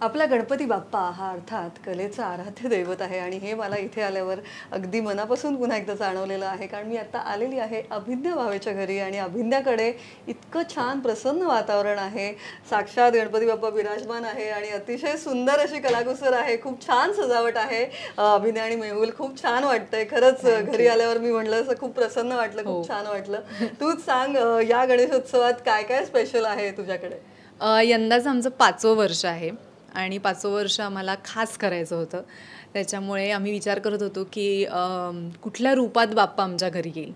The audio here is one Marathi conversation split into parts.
आपला गणपती बाप्पा हा अर्थात कलेचं आराध्य दैवत आहे आणि हे मला इथे आल्यावर अगदी मनापासून पुन्हा एकदा जाणवलेलं आहे. कारण मी आता आलेली आहे अभिज्ञा भावेच्या घरी आणि अभिज्ञाकडे इतकं छान प्रसन्न वातावरण आहे. साक्षात गणपती बाप्पा विराजमान आहे आणि अतिशय सुंदर अशी कलाकुसर आहे. खूप छान सजावट आहे. अभिज्ञा आणि मेहुल खूप छान वाटतंय खरंच. घरी आल्यावर मी म्हणलं असं खूप प्रसन्न वाटलं, खूप छान वाटलं. तूच सांग, या गणेशोत्सवात काय काय स्पेशल आहे तुझ्याकडे? यंदाचं आमचं 5वं वर्ष आहे आणि 5वं वर्ष आम्हाला खास करायचं होतं. त्याच्यामुळे आम्ही विचार करत होतो की कुठल्या रूपात बाप्पा आमच्या घरी येईल.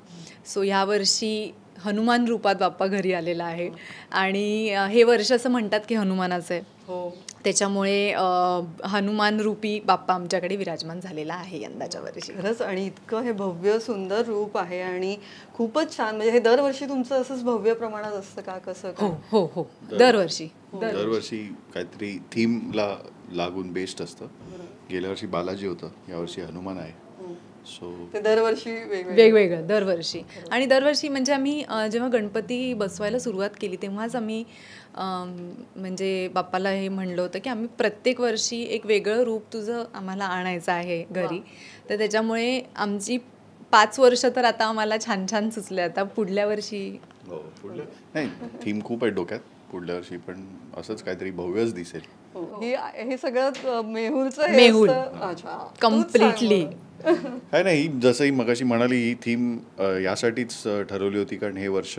सो ह्यावर्षी हनुमान रूपात बाप्पा घरी आलेला आहे आणि हे वर्ष असं म्हणतात की हनुमानाचं आहे. हो. त्याच्यामुळे हनुमान रूपी बाप्पा आमच्याकडे विराजमान झालेला आहे यंदाच्या वर्षी. खरंच, आणि इतकं हे भव्य सुंदर रूप आहे आणि खूपच छान. म्हणजे हे दरवर्षी तुमचं असंच भव्य प्रमाणात असतं का, कसं हो काय? हो हो दरवर्षी. दरवर्षी काहीतरी थीमला लागून बेस्ट असतं. गेल्या वर्षी बालाजी होतं, यावर्षी हनुमान आहे. सो ते दरवर्षी वेगवेगळं दरवर्षी. आणि दरवर्षी म्हणजे आम्ही जेव्हा गणपती बसवायला सुरुवात केली तेव्हाच आम्ही म्हणजे बाप्पाला हे म्हणलं होतं की आम्ही प्रत्येक वर्षी एक वेगळं रूप तुझं आम्हाला आणायचं आहे घरी. तर त्याच्यामुळे आमची 5 वर्ष तर आता आम्हाला छान छान सुचले. आता पुढल्या वर्षी पुढल्या नाही, थीम खूप आहे डोक्यात. पुढल्या वर्षी पण असंच काहीतरी भव्यच दिसेल. हे सगळं मेहुलचं हे मेहुल. असतं? अच्छा. कम्प्लिटली. काय नाही, जसंही मगाशी म्हणाली, ही थीम यासाठीच ठरवली होती कारण हे वर्ष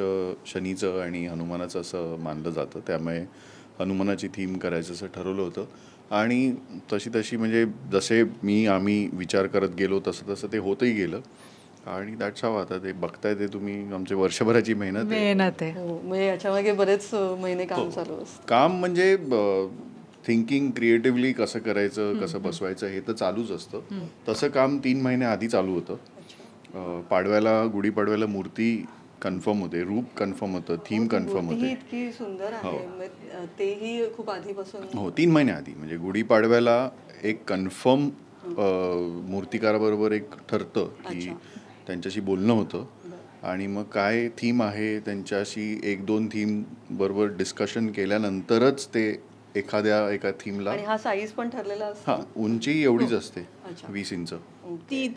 शनीचं आणि हनुमानाचं असं मानलं जातं. त्यामुळे हनुमानाची थीम करायचं असं ठरवलं होतं. आणि तशी म्हणजे जसे आम्ही विचार करत गेलो तसं तसं ते होतही गेलं. आणि दॅट्स हाव. आता ते बघताय ते तुम्ही, आमची वर्षभराची मेहनत आहे. हो, म्हणजे याच्यामागे बरेच महिने काम चालू असतं. काम म्हणजे थिंकिंग क्रिएटिव्हली कसं करायचं, कसं बसवायचं हे तर चालूच असतं. तसं काम 3 महिने आधी चालू होतं. गुढीपाडव्याला मूर्ती कन्फर्म होते, रूप कन्फर्म होतं, थीम कन्फर्म मूर्तीही होते. इतकी सुंदर आहे. म्हणजे तेही खूप आधीपासून. हो, 3 महिने आधी. म्हणजे गुढीपाडव्याला एक कन्फर्म मूर्तिकाराबरोबर एक ठरतं की त्यांच्याशी बोलणं होतं आणि मग काय थीम आहे त्यांच्याशी 1-2 थीम बरोबर डिस्कशन केल्यानंतरच ते एका थीमला. आणि हा साईज पण ठरलेला असतो. उंची एवढीच असते, 20 इंच.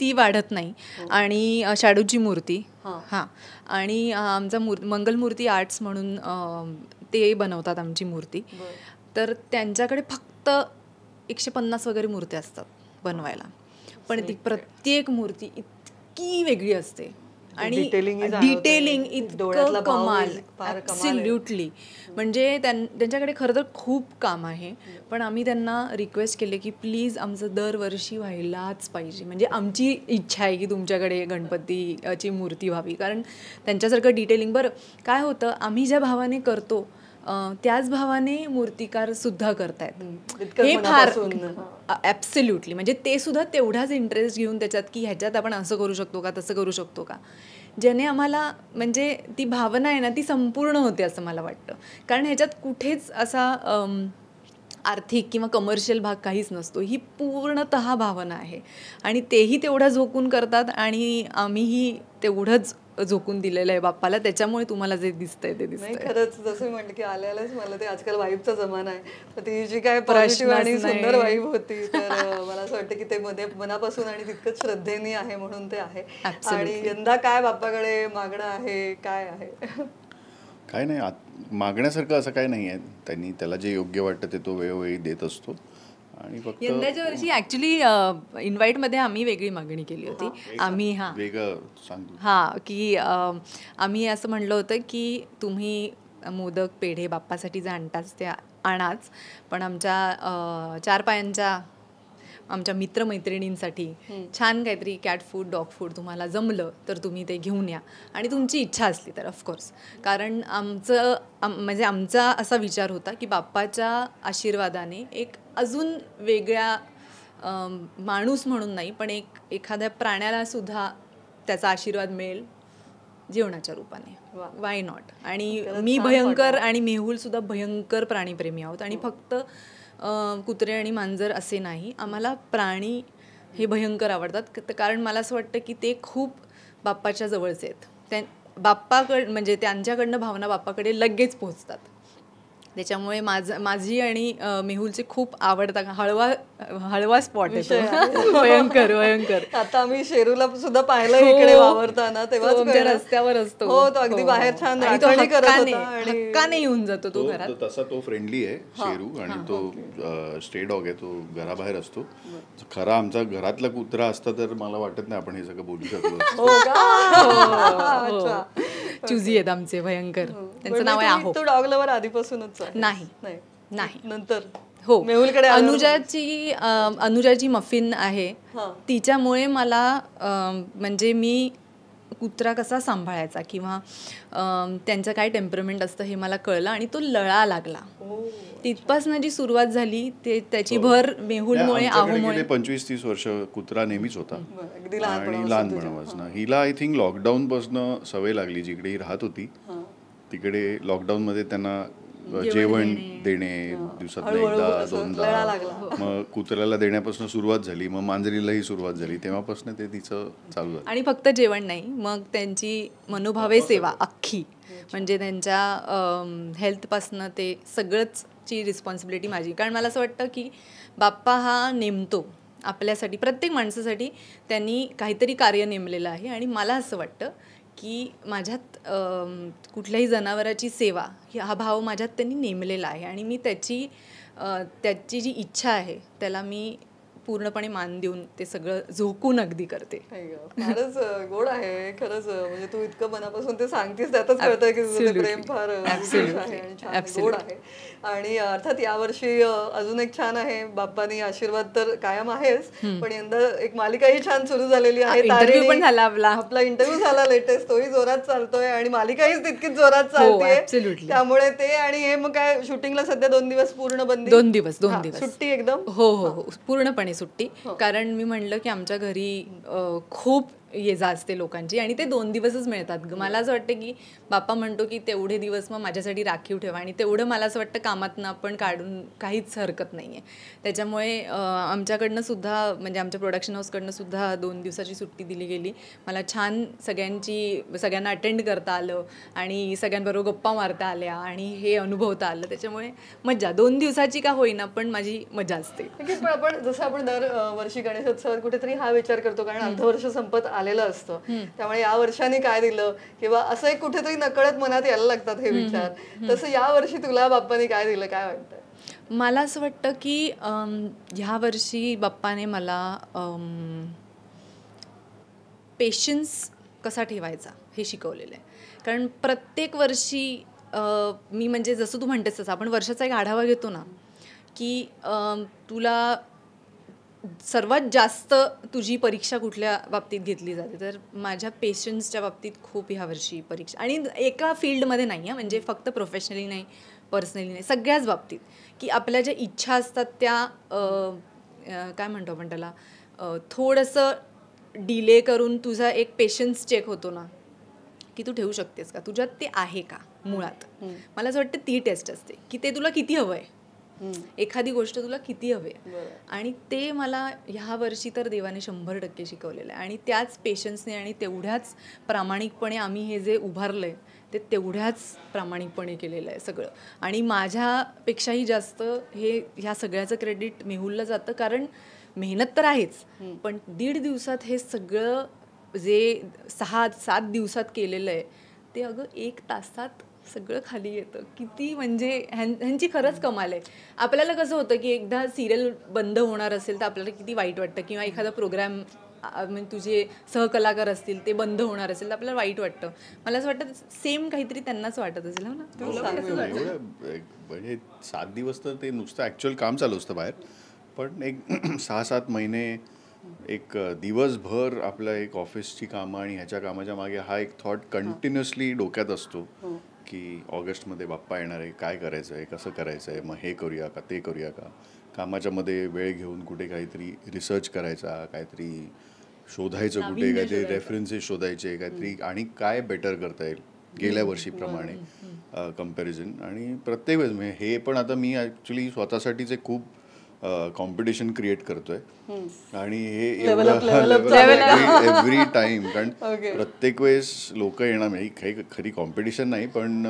ती वाढत नाही. आणि शॅडोची मूर्ती. हां. आणि आमचा मंगलमूर्ती आर्ट्स म्हणून ते बनवतात आमची मूर्ती. तर त्यांच्याकडे फक्त 150 वगैरे मूर्त्या असतात बनवायला. पण ती प्रत्येक मूर्ती इतकी वेगळी असते आणि डिटेलिंग इतकं कमाल. ॲब्सोल्युटली. म्हणजे त्यांच्याकडे खरं तर खूप काम आहे. पण आम्ही त्यांना रिक्वेस्ट केले की प्लीज आमचं दरवर्षी व्हायलाच पाहिजे. म्हणजे आमची इच्छा आहे की तुमच्याकडे गणपतीची मूर्ती व्हावी. कारण त्यांच्यासारखं डिटेलिंग. बरं काय होतं, आम्ही ज्या भावाने करतो त्याच भावाने मूर्तिकार सुद्धा करतायत. हे फार ॲब्सोल्युटली. म्हणजे ते सुद्धा तेवढाच इंटरेस्ट घेऊन त्याच्यात की ह्याच्यात आपण असं करू शकतो का, तसं करू शकतो का, ज्याने आम्हाला म्हणजे ती भावना आहे ना ती संपूर्ण होते असं मला वाटतं. कारण ह्याच्यात कुठेच असा आर्थिक किंवा कमर्शियल भाग काहीच नसतो. ही पूर्णतः भावना आहे आणि तेही तेवढं झोकून करतात आणि आम्हीही तेवढंच झोकून दिलेलं आहे बाप्पाला. त्याच्यामुळे तुम्हाला जे दिसतंय ते दिसतंय. खरंच जसं म्हणलं की आल्यालाच मला ते आजकाल वाईबचा जमाना आहे. तर ती जी काय पॉझिटिव्ह आणि सुंदर वाईब होती, तर मला असं वाटतं की ते मनापासून आणि तितकंच श्रद्धेने आहे म्हणून ते आहे. आणि यंदा काय बाप्पाकडे मागणं आहे, काय आहे? काय नाही, मागण्यासारखं असं काय नाही आहे. त्याला जे योग्य वाटतं ते तो वेळोवेळी देत असतो. आणि फक्त यंदाच्या वर्षी ॲक्च्युली इन्व्हाइटमध्ये आम्ही वेगळी मागणी केली होती. आम्ही की आम्ही असं म्हणलं होतं की तुम्ही मोदक पेढे बाप्पासाठी जे आणताच ते आणाच, पण आमच्या 4 पायांच्या आमच्या मित्रमैत्रिणींसाठी छान काहीतरी कॅट फूड, डॉग फूड तुम्हाला जमलं तर तुम्ही ते घेऊन या. आणि तुमची इच्छा असली तर ऑफकोर्स. कारण म्हणजे आमचा असा विचार होता की बाप्पाच्या आशीर्वादाने एक अजून वेगळ्या माणूस म्हणून नाही पण एखाद्या प्राण्याला सुद्धा त्याचा आशीर्वाद मिळेल जेवणाच्या रूपाने. Why not. आणि मी भयंकर आणि मेहुल सुद्धा भयंकर प्राणीप्रेमी आहोत. आणि फक्त कुत्रे आणि मांजर असे नाही, आम्हाला प्राणी हे भयंकर आवडतात. कारण मला असं वाटतं की ते खूप बाप्पाच्या जवळचे आहेत. बाप्पाकडे म्हणजे त्यांच्याकडनं भावना बाप्पाकडे लगेच पोहोचतात. त्याच्यामुळे माझी आणि मेहुलचे खूप आवडता हळवा स्पॉट आहे तो. भयंकर भयंकर. आता आम्ही शेरूला सुद्धा पाहिलं इकडे वावरताना, तेव्हा रस्त्यावर असतो. हो, तो अगदी बाहेर छान राखणी करत होता आणि हक्काने येऊन जातो तो घरात. तसा तो फ्रेंडली आहे शेरू, आणि तो स्टे डॉग आहे, तो घराबाहेर असतो. खरा आमचा घरातला कुत्रा असता तर मला वाटत नाही आपण हे सगळं बोलू शकलो. चुजी आहेत आमचे भयंकर. त्यांचं नाव आहे आहो. तो डॉग लवर आधीपासूनच नाही नंतर हो, मेहुलकडे अनुजाची मफिन आहे, तिच्यामुळे मला म्हणजे मी कुत्रा कसा सांभाळायचा किंवा त्यांचं काय टेम्परमेंट असतं हे मला कळलं आणि तो लळा लागला. तिथपासून जी सुरुवात झाली ते त्याची भर मेहुलमुळे आहोमुळे. 25-30 वर्ष कुत्रा नेहमीच होता आणि लहानपणापासून. हिला आय थिंक लॉकडाऊन पासून सवय लागली. जिकडे ही राहत होती तिकडे लॉकडाऊन मध्ये त्यांना जेवण देणे दिवसात एकदा दोनदा, मग कुत्र्याला देण्यापासून सुरुवात झाली, मग मांजरीलाही सुरुवात झाली, तेव्हापासून ते तिचं चालू झालं. आणि फक्त जेवण नाही, मग त्यांची मनोभावे सेवा अख्खी, म्हणजे त्यांच्या हेल्थपासनं ते सगळंच ची रिस्पॉन्सिबिलिटी माझी. कारण मला असं वाटतं की बाप्पा हा नेमतो आपल्यासाठी, प्रत्येक माणसासाठी त्यांनी काहीतरी कार्य नेमलेलं आहे. आणि मला असं वाटतं की माझ्यात कुठल्याही जनावराची सेवा हा भाव माझ्यात त्यांनी नेमलेला आहे आणि मी त्याची जी इच्छा आहे त्याला मी पूर्णपणे मान देऊन ते सगळं झोकून अगदी करते. फारच गोड आहे खरंच. म्हणजे तू इतकं मनापासून ते सांगतेस त्यातच कळतंय की तुझं ते प्रेम फार आहे आणि छान गोड आहे. आणि अर्थात यावर्षी अजून एक छान आहे, बाप्पानी आशीर्वाद तर कायम आहेच, पण यंदा एक मालिकाही छान सुरू झालेली आहे. इंटरव्ह्यू पण झाला आपला इंटरव्ह्यू झाला लेटेस्ट, तोही जोरात चालतोय आणि मालिकाही तितकीच जोरात चालते. त्यामुळे ते आणि हे मग काय शूटिंगला सध्या 2 दिवस पूर्ण बंदी. 2 दिवस सुट्टी एकदम. हो पूर्णपणे सुट्टी. कारण मी म्हणलं की आमच्या घरी खूप ये जा असते लोकांची आणि ते 2 दिवसच मिळतात. मला असं वाटतं की बाप्पा म्हणतो की तेवढे दिवस मग माझ्यासाठी राखीव ठेवा, आणि तेवढं मला असं वाटतं कामातनं आपण काढून काहीच हरकत नाही आहे. त्याच्यामुळे आमच्याकडनं सुद्धा, म्हणजे आमच्या प्रोडक्शन हाऊसकडनं सुद्धा 2 दिवसाची सुट्टी दिली गेली. मला छान सगळ्यांना अटेंड करता आलं आणि सगळ्यांबरोबर गप्पा मारता आल्या आणि हे अनुभवता आलं. त्याच्यामुळे मजा 2 दिवसाची का होईना पण माझी मजा असते. पण आपण जसं आपण दरवर्षी गणेशोत्सवात कुठेतरी हा विचार करतो, कारण अर्धवर्ष संपत आलेलं असतं, त्यामुळे या वर्षाने काय दिलं किंवा असं एक कुठेतरी नकळत मनात यायला लागतात हे विचार. तसं या वर्षी तुला बाप्पाने काय दिलं, काय वाटतं? मला असं वाटतं की ह्या वर्षी बाप्पाने मला पेशन्स कसा ठेवायचा हे शिकवलेलं आहे. कारण प्रत्येक वर्षी मी, म्हणजे जसं तू म्हणतेस तसं आपण वर्षाचा एक आढावा घेतो ना, की तुला सर्वात जास्त तुझी परीक्षा कुठल्या बाबतीत घेतली जाते, तर माझ्या पेशन्सच्या बाबतीत खूप ह्या वर्षी परीक्षा. आणि एका फील्डमध्ये नाही आहे, म्हणजे फक्त प्रोफेशनली नाही, पर्सनली नाही, सगळ्याच बाबतीत, की आपल्या ज्या इच्छा असतात त्या काय म्हणतो आपण त्याला, थोडंसं डिले करून तुझा एक पेशन्स चेक होतो ना, की तू ठेवू शकतेस का, तुझ्यात ते आहे का मुळात. मला असं वाटतं ती टेस्ट असते की ते तुला किती हवं आहे, एखादी गोष्ट तुला किती हवी आहे. आणि ते मला ह्या वर्षी तर देवाने 100% शिकवलेलं आहे. आणि त्याच पेशन्सने आणि तेवढ्याच प्रामाणिकपणे आम्ही हे जे उभारलं आहे ते तेवढ्याच प्रामाणिकपणे केलेलं आहे सगळं. आणि माझ्यापेक्षाही जास्त ह्या सगळ्याचं क्रेडिट मेहुलला जातं, कारण मेहनत तर आहेच, पण 1.5 दिवसात हे सगळं जे 6-7 दिवसात केलेलं आहे ते अगं 1 तासात सगळं खाली येतं. किती म्हणजे ह्यांची खरंच कमाल आहे. आपल्याला कसं होतं की एकदा सिरियल बंद होणार असेल तर आपल्याला किती वाईट वाटतं, किंवा एखादा प्रोग्राम म्हणजे तुझे सहकलाकार असतील ते बंद होणार असेल तर आपल्याला वाईट वाटतं. मला असं वाटतं सेम काहीतरी त्यांनाच वाटत असेल ना. म्हणजे 7 दिवस तर ते नुसतं ॲक्च्युअल काम चालू असतं बाहेर, पण एक 6-7 महिने एक दिवसभर आपल्या एक ऑफिसची कामं आणि ह्याच्या कामाच्या मागे हा एक थॉट कंटिन्युअसली डोक्यात असतो की ऑगस्टमध्ये बाप्पा येणार आहे, काय करायचं आहे, कसं करायचं आहे, मग हे करूया का, ते करूया का. कामाच्या मध्ये वेळ घेऊन कुठे काहीतरी रिसर्च करायचा, काहीतरी शोधायचं, कुठे काहीतरी रेफरन्सेस शोधायचे, काहीतरी आणि काय बेटर करता येईल गेल्या वर्षीप्रमाणे कम्पॅरिझन. आणि प्रत्येक वेळेस म्हणजे हे पण आता मी ॲक्च्युली स्वतःसाठीच एक खूप कॉम्पिटिशन क्रिएट करतोय आणि हे एव्हरी टाइम, कारण प्रत्येक वेळेस लोक येणार, म्हणजे खरी कॉम्पिटिशन नाही पण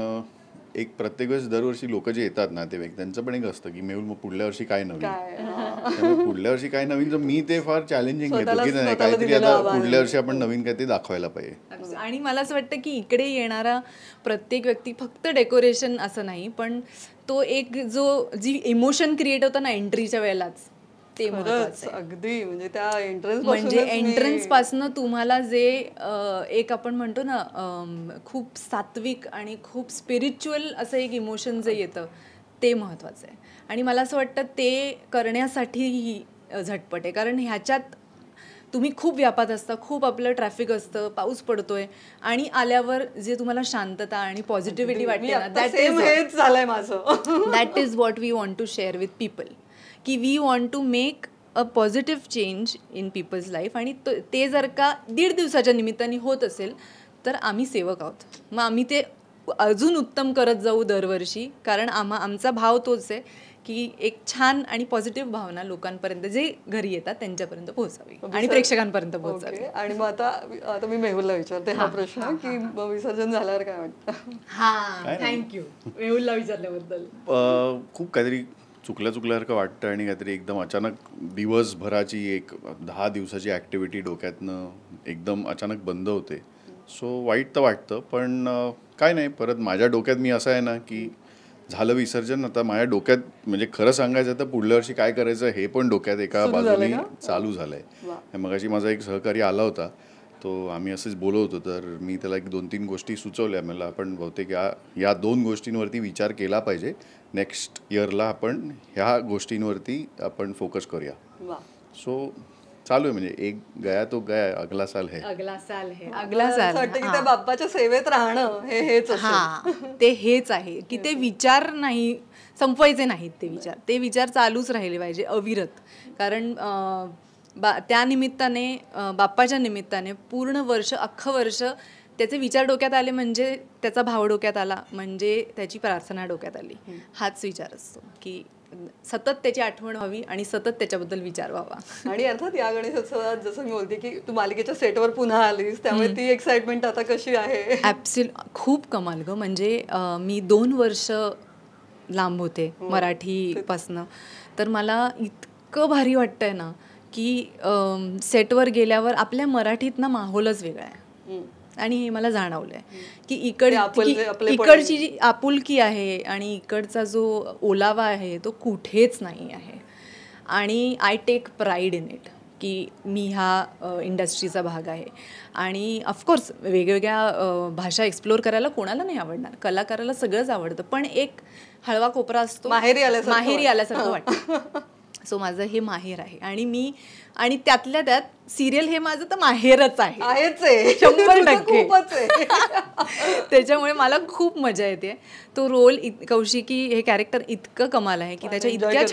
एक प्रत्येक वेळेस दरवर्षी लोक जे येतात नातेवाईक त्यांचं पण एक असतं की मेहुल मग पुढल्या वर्षी काय नवीन, त्यामुळे पुढल्या वर्षी काय नवीन तर मी ते फार चॅलेंजिंग घेतो की नाही काहीतरी आता पुढल्या वर्षी आपण नवीन काहीतरी दाखवायला पाहिजे. आणि मला असं वाटतं की इकडे येणारा प्रत्येक व्यक्ती फक्त डेकोरेशन असं नाही, पण तो एक जी इमोशन क्रिएट होतं ना एंट्रीच्या वेळेलाच, ते महत्त्वाचं आहे. अगदी म्हणजे त्या एंट्रन्स म्हणजे एंट्रन्स पासनं तुम्हाला जे एक आपण म्हणतो ना खूप सात्विक आणि खूप स्पिरिच्युअल असं एक इमोशन जे येतं ते महत्त्वाचं आहे. आणि मला असं वाटतं ते करण्यासाठी ही झटपट आहे, कारण ह्याच्यात तुम्ही खूप व्यापात असता, खूप आपलं ट्रॅफिक असतं, पाऊस पडतोय आणि आल्यावर जे तुम्हाला शांतता आणि पॉझिटिव्हिटी वाटते ना, that is what we want to share with people, की we want to make a positive change in people's life. आणि ते जर का 1.5 दिवसाच्या निमित्ताने होत असेल तर आम्ही सेवक आहोत. मग आम्ही ते अजून उत्तम करत जाऊ दरवर्षी, कारण आमचा भाव तोच आहे की एक छान आणि पॉझिटिव्ह भावना लोकांपर्यंत जे घरी येतात त्यांच्यापर्यंत पोहोचावी आणि प्रेक्षकांपर्यंत पोहोचावी. आणि मग आता मी मेहुलला विचारते हा प्रश्न की विसर्जन झाल्यावर काय वाटतं? हा, थँक्यू मेहुलला विचारल्याबद्दल. खूप काहीतरी चुकल्यासारखं वाटतं आणि काहीतरी एकदम अचानक दिवसभराची एक 10 दिवसाची ॲक्टिव्हिटी डोक्यातनं एकदम अचानक बंद होते. सो वाईट तर वाटतं, पण काय नाही, परत माझ्या डोक्यात मी असं आहे ना की झालं विसर्जन, आता माझ्या डोक्यात म्हणजे खरं सांगायचं तर पुढल्या वर्षी काय करायचं हे पण डोक्यात एका बाजूने चालू झालंय. मगाशी माझा एक सहकारी आला होता, तो आम्ही असंच बोलत होतो, तर मी त्याला 1-2-3 गोष्टी सुचवल्या. मला आपण बहुतेक या 2 गोष्टींवरती विचार केला पाहिजे. नेक्स्ट इयरला आपण ह्या गोष्टींवरती आपण फोकस करूया. सो चालू आहे, म्हणजे एक गया तो गया, अगला साल है. अगला साल है, अगला साल. वाटतं की त्या बाप्पाच्या सेवेत राहणं हेच ते हेच आहे की ते विचार नाही संपवायचे नाहीत, ते विचार चालूच राहिले पाहिजे अविरत. कारण त्या निमित्ताने बाप्पाच्या निमित्ताने पूर्ण वर्ष, अख्खं वर्ष त्याचे विचार डोक्यात आले म्हणजे त्याचा भाव डोक्यात आला म्हणजे त्याची प्रार्थना डोक्यात आली. हाच विचार असतो की सतत त्याची आठवण व्हावी आणि सतत त्याच्याबद्दल विचार व्हावा. आणि अर्थात या गणेशोत्सवात जसं मी बोलते की तू मालिकेच्या सेटवर पुन्हा आलीस, त्यामुळे ती एक्साइटमेंट आता कशी आहे? खूप कमाल ग. म्हणजे मी 2 वर्ष लांब होते मराठीपासनं, तर मला इतकं भारी वाटतंय ना की सेटवर गेल्यावर आपल्या मराठीत ना माहोलच वेगळा आहे. आणि हे मला जाणवलंय की इकडची जी आपुलकी आहे आणि इकडचा जो ओलावा आहे तो कुठेच नाही आहे. आणि I take pride in it की मी ह्या इंडस्ट्रीचा भाग आहे. आणि ऑफकोर्स वेगवेगळ्या भाषा एक्सप्लोअर करायला कोणाला नाही आवडणार, कलाकाराला सगळंच आवडतं, पण एक हळवा कोपरा असतो माहेरी आल्यासारखं वाटतं. सो माझं हे माहेर आहे आणि त्यातल्या त्यात सिरियल हे माझं तर माहेरच आहे 100%. त्याच्यामुळे मला खूप मजा येते. तो रोल कौशिकी हे कॅरेक्टर इतकं कमाल आहे की त्याच्या इतक्या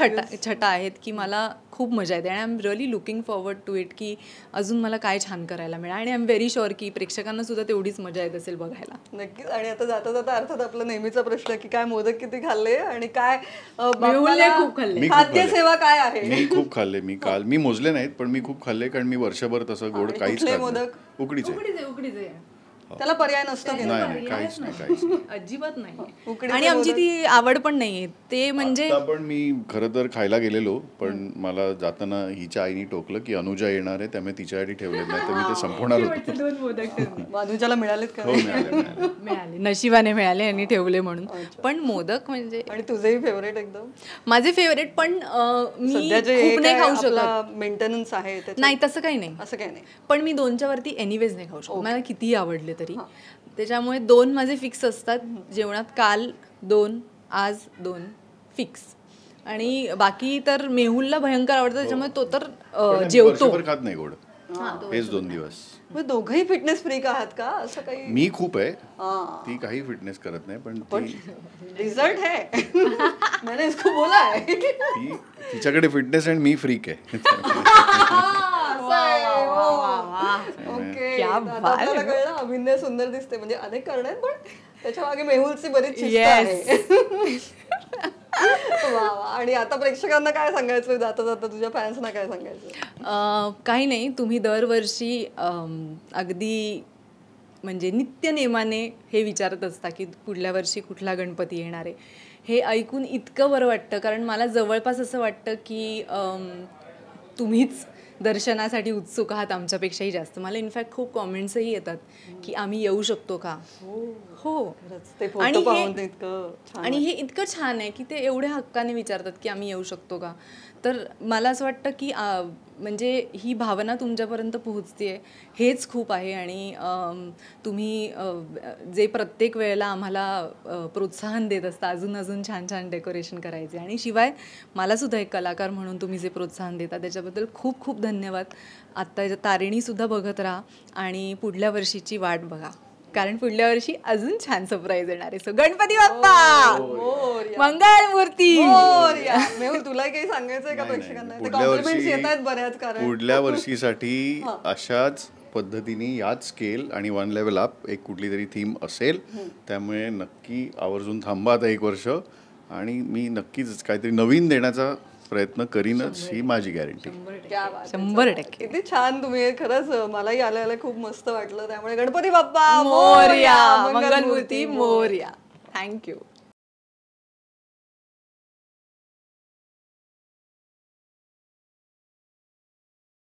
छटा आहेत की मला खूप मजा येते. आणि I am really looking forward to it की अजून मला काय छान करायला मिळेल. आणि आय एम व्हेरी शुअर की प्रेक्षकांना सुद्धा तेवढीच मजा येत असेल बघायला. नक्कीच. आणि आता जाता जाता अर्थात आपला नेहमीचा प्रश्न की काय मोदक किती खाल्ले आणि काय खूप खाल्ले, खाद्यसेवा काय आहे? मी खूप खाल्ले. मी मोजले नाहीत पण मी खूप खाल्ले, कारण मी वर्षभर तसं गोड काहीच खात नाही. उकडीचे त्याला पर्याय नसतो की नाही, काहीच नाही अजिबात नाही. आणि आमची ती आवड पण नाहीये ते. म्हणजे पण मी खरं तर खायला गेलेलो, पण मला जाताना हिच्या आईने टोकलं की अनुजा येणार आहे, त्यामुळे तिच्यासाठी ठेवलेत, नाही तर मी ते संपवणार होतो. अनुजाला मिळालेत का? मिळाले, नशिबाने मिळाले आणि ठेवले म्हणून. पण मोदक म्हणजे. आणि तुझेही फेवरेट? एकदम माझे फेवरेट, पण मी खूप नाही खाऊ शकत. मेंटेनन्स आहे नाही, तसं काही नाही, असं काही नाही. पण मी 2च्या वरती एनिवेज नाही खाऊ शकत, मला कितीही आवडले तरी. त्याच्यामुळे 2 माझे फिक्स असतात जेवणात. काल 2, आज 2 फिक्स. आणि बाकी तर मेहुलला भयंकर आवडतं, त्याच्यामुळे तो तर जेवतो. खात नाही गोड, हेच 2 दिवस. मग दोघंही फिटनेस फ्रीक आहात का? असं काही? मी खूप आहे, ती काही फिटनेस करत नाही, पण रिझल्ट है मैंने इसको बोला है. तिच्याकडे फिटनेस आणि मी फ्रीक आहे. आपल्याला कळलं अभिनय सुंदर दिसते, म्हणजे अनेक कारण आहेत, पण त्याच्या मागे मेहुलची बरीच शिस्त आहे. आणि आता प्रेक्षकांना काय सांगायचं, जाता जाता तुझ्या फॅन्सना काय सांगायचं? काही नाही, तुम्ही दरवर्षी अगदी म्हणजे नित्यनेमाने हे विचारत असता की पुढल्या वर्षी कुठला गणपती येणार आहे. हे ऐकून इतकं बरं वाटतं, कारण मला जवळपास असं वाटतं की तुम्हीच दर्शनासाठी उत्सुक आहात आमच्यापेक्षाही जास्त. मला इनफॅक्ट खूप कॉमेंट्सही येतात की आम्ही येऊ शकतो का. हो आणि हे इतकं छान आहे की ते एवढ्या हक्काने विचारतात की आम्ही येऊ शकतो का. तर मला असं वाटतं की म्हणजे ही भावना तुमच्यापर्यंत पोहोचते हेच खूप आहे. आणि तुम्ही जे प्रत्येक वेळेला आम्हाला प्रोत्साहन देत असता अजून अजून छान छान डेकोरेशन करायचे, आणि शिवाय मलासुद्धा एक कलाकार म्हणून तुम्ही जे प्रोत्साहन देता त्याच्याबद्दल खूप खूप धन्यवाद. आत्ता तारिणीसुद्धा बघत राहा आणि पुढल्या वर्षीची वाट बघा, कारण पुढल्या वर्षी अजून छान सरप्राईज येणार आहे. सो गणपती बाप्पा मंगल मूर्ती. मेहुल, तुला काही सांगायचंय का प्रेक्षकांना? कॉम्प्लिमेंट्स येतात बऱ्याच, कारण पुढल्या वर्षीसाठी अशाच पद्धतीने याच स्केल आणि वन लेवल अप एक कुठली तरी थीम असेल. त्यामुळे नक्की आवर्जून थांबा आता 1 वर्ष, आणि मी नक्कीच काहीतरी नवीन देण्याचा प्रयत्न करीनच, ही माझी गॅरंटी. 100%. किती छान तुम्ही, खरंच मलाही आल्याला खूप मस्त वाटलं. त्यामुळे गणपती बाप्पा मोरया, मंगलमूर्ती मोरया. थँक्यू.